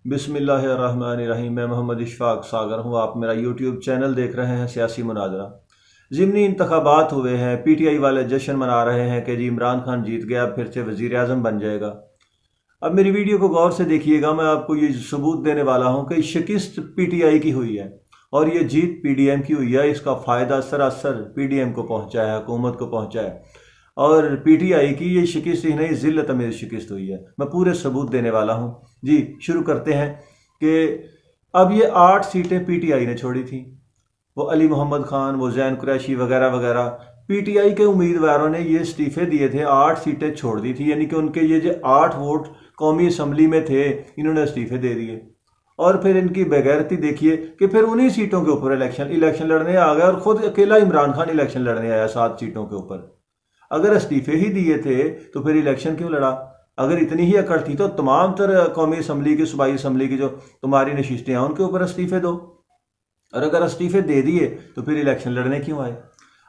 बिस्मिल्लाहिर्रहमानिर्रहीम। मैं मोहम्मद इशफाक सागर हूँ। आप मेरा यूट्यूब चैनल देख रहे हैं सियासी मुनाजरा। ज़िमनी इंतखाबात हुए हैं, पीटीआई वाले जश्न मना रहे हैं कि जी इमरान खान जीत गया, फिर से वज़ीर आज़म बन जाएगा। अब मेरी वीडियो को गौर से देखिएगा, मैं आपको ये सबूत देने वाला हूँ कि शिकस्त पीटीआई की हुई है और ये जीत पीडीएम की हुई है। इसका फ़ायदा सरासर पीडीएम को पहुँचा है, हुकूमत को पहुँचा है। और पीटीआई की ये शिकस्त ही नहीं, ज़िल्लत में शिकस्त हुई है। मैं पूरे सबूत देने वाला हूँ जी। शुरू करते हैं कि अब ये 8 सीटें पीटीआई ने छोड़ी थी। वो अली मोहम्मद खान, वो जैन कुरैशी वगैरह वगैरह पीटीआई के उम्मीदवारों ने ये इस्तीफे दिए थे, 8 सीटें छोड़ दी थी। यानी कि उनके ये जो 8 वोट कौमी असम्बली में थे, इन्होंने इस्तीफे दे दिए। और फिर इनकी बेगैरती देखिए कि फिर उन्हीं सीटों के ऊपर इलेक्शन लड़ने आ गए और खुद अकेला इमरान खान इलेक्शन लड़ने आया 7 सीटों के ऊपर। अगर इस्तीफे ही दिए थे तो फिर इलेक्शन क्यों लड़ा? अगर इतनी ही अकड़ थी तो तमाम तर कौमी असम्बली की, सूबाई असम्बली की जो तुम्हारी नशिस्तें हैं उनके ऊपर इस्तीफे दो। और अगर इस्तीफे दे दिए तो फिर इलेक्शन लड़ने क्यों आए?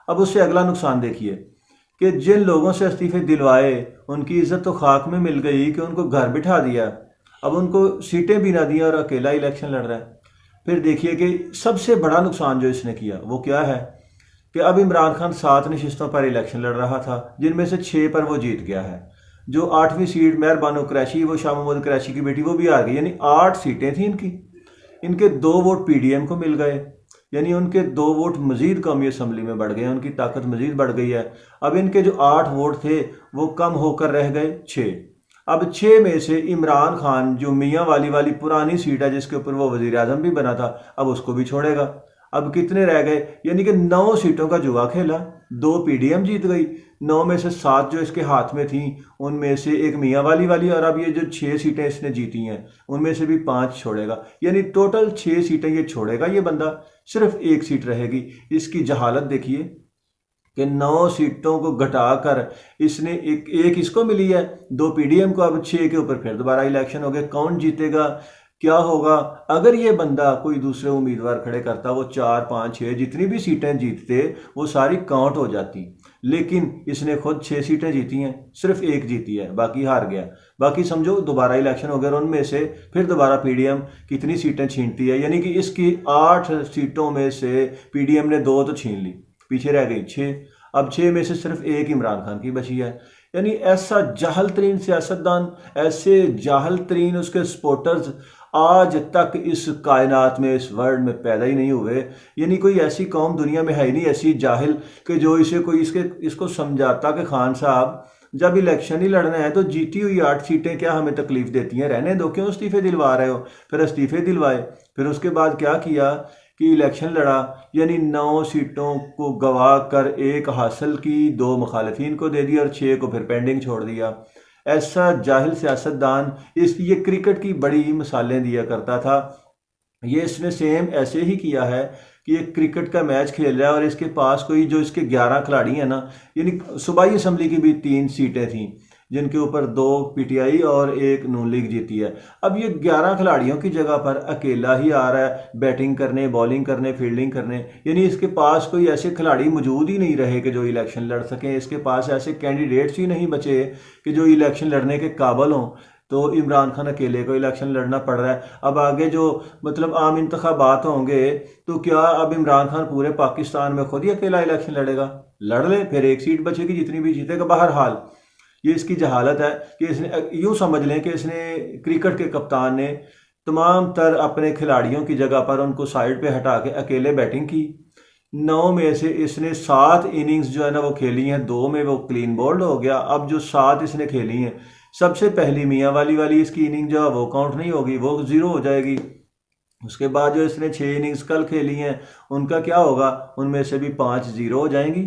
अब उससे अगला नुकसान देखिए कि जिन लोगों से इस्तीफे दिलवाए उनकी इज्जत तो खाक में मिल गई कि उनको घर बिठा दिया, अब उनको सीटें भी ना दी और अकेला इलेक्शन लड़ रहा है। फिर देखिए कि सबसे बड़ा नुकसान जो इसने किया वो क्या है कि अब इमरान खान 7 नशिस्तों पर इलेक्शन लड़ रहा था, जिनमें से 6 पर वो जीत गया है। जो 8वीं सीट मेहरबानो कुरैशी, वो शाह महमूद कुरैशी की बेटी, वो भी आ गई। यानी 8 सीटें थी इनकी। इनके 2 वोट पीडीएम को मिल गए, यानी उनके 2 वोट मजीद कौमी असम्बली में बढ़ गए, उनकी ताकत मजीद बढ़ गई है। अब इनके जो 8 वोट थे वो कम होकर रह गए 6। अब 6 में से इमरान खान जो मियाँ वाली पुरानी सीट है जिसके ऊपर वो वजीर आजम भी बना था, अब उसको भी छोड़ेगा। अब कितने रह गए? यानी कि 9 सीटों का जुआ खेला, 2 पीडीएम जीत गई। 9 में से 7 जो इसके हाथ में थी उनमें से एक मियाँ वाली और अब ये जो 6 सीटें इसने जीती हैं उनमें से भी 5 छोड़ेगा। यानी टोटल 6 सीटें ये छोड़ेगा ये बंदा, सिर्फ 1 सीट रहेगी। इसकी जहालत देखिए कि 9 सीटों को घटाकर इसने एक इसको मिली है, 2 पीडीएम को। अब 6 के ऊपर फिर दोबारा इलेक्शन हो गए। कौन जीतेगा, क्या होगा? अगर ये बंदा कोई दूसरे उम्मीदवार खड़े करता, वो 4, 5, 6 जितनी भी सीटें जीतते वो सारी काउंट हो जाती। लेकिन इसने खुद 6 सीटें जीती हैं, सिर्फ 1 जीती है, बाकी हार गया। बाकी समझो दोबारा इलेक्शन हो गया और उनमें से फिर दोबारा पीडीएम कितनी सीटें छीनती है। यानी कि इसकी 8 सीटों में से पीडीएम ने 2 तो छीन ली, पीछे रह गई 6। अब 6 में से सिर्फ 1 इमरान खान की बची है। यानी ऐसा जाहल तरीन सियासतदान, ऐसे जाहल तरीन उसके सपोर्टर्स आज तक इस कायनात में, इस वर्ल्ड में पैदा ही नहीं हुए। यानी कोई ऐसी कौम दुनिया में है ही नहीं ऐसी जाहिल कि जो इसे कोई इसको समझाता कि खान साहब जब इलेक्शन ही लड़ना है तो जीती हुई 8 सीटें क्या हमें तकलीफ देती हैं, रहने दो, क्यों इस्तीफे दिलवा रहे हो? फिर इस्तीफे दिलवाए, फिर उसके बाद क्या किया कि इलेक्शन लड़ा। यानी 9 सीटों को गवा कर 1 हासिल की, 2 मुखालिफिन को दे दी और 6 को फिर पेंडिंग छोड़ दिया। ऐसा जाहिल सियासतदान ये क्रिकेट की बड़ी मिसालें दिया करता था। ये इसने सेम ऐसे ही किया है कि ये क्रिकेट का मैच खेल रहा है और इसके पास कोई जो इसके 11 खिलाड़ी हैं ना, यानी सूबाई असम्बली की भी 3 सीटें थीं जिनके ऊपर 2 पीटीआई और 1 नून लीग जीती है। अब ये 11 खिलाड़ियों की जगह पर अकेला ही आ रहा है बैटिंग करने, बॉलिंग करने, फील्डिंग करने। यानी इसके पास कोई ऐसे खिलाड़ी मौजूद ही नहीं रहे कि जो इलेक्शन लड़ सकें। इसके पास ऐसे कैंडिडेट्स ही नहीं बचे कि जो इलेक्शन लड़ने के काबिल हों। तो इमरान खान अकेले को इलेक्शन लड़ना पड़ रहा है। अब आगे जो आम इंतखाबात होंगे तो क्या अब इमरान खान पूरे पाकिस्तान में खुद ही अकेला इलेक्शन लड़ेगा? लड़ ले, फिर 1 सीट बचेगी, जितनी भी जीतेगा। बहरहाल ये इसकी जहालत है कि इसने, यूँ समझ लें कि इसने क्रिकेट के कप्तान ने तमाम तर अपने खिलाड़ियों की जगह पर उनको साइड पे हटा के अकेले बैटिंग की। 9 में से इसने 7 इनिंग्स जो है ना वो खेली हैं, 2 में वो क्लीन बोल्ड हो गया। अब जो 7 इसने खेली हैं, सबसे पहली मियाँ वाली इसकी इनिंग जो है वो काउंट नहीं होगी, वो 0 हो जाएगी। उसके बाद जो इसने 6 इनिंग्स कल खेली हैं उनका क्या होगा? उनमें से भी 5 0 हो जाएंगी।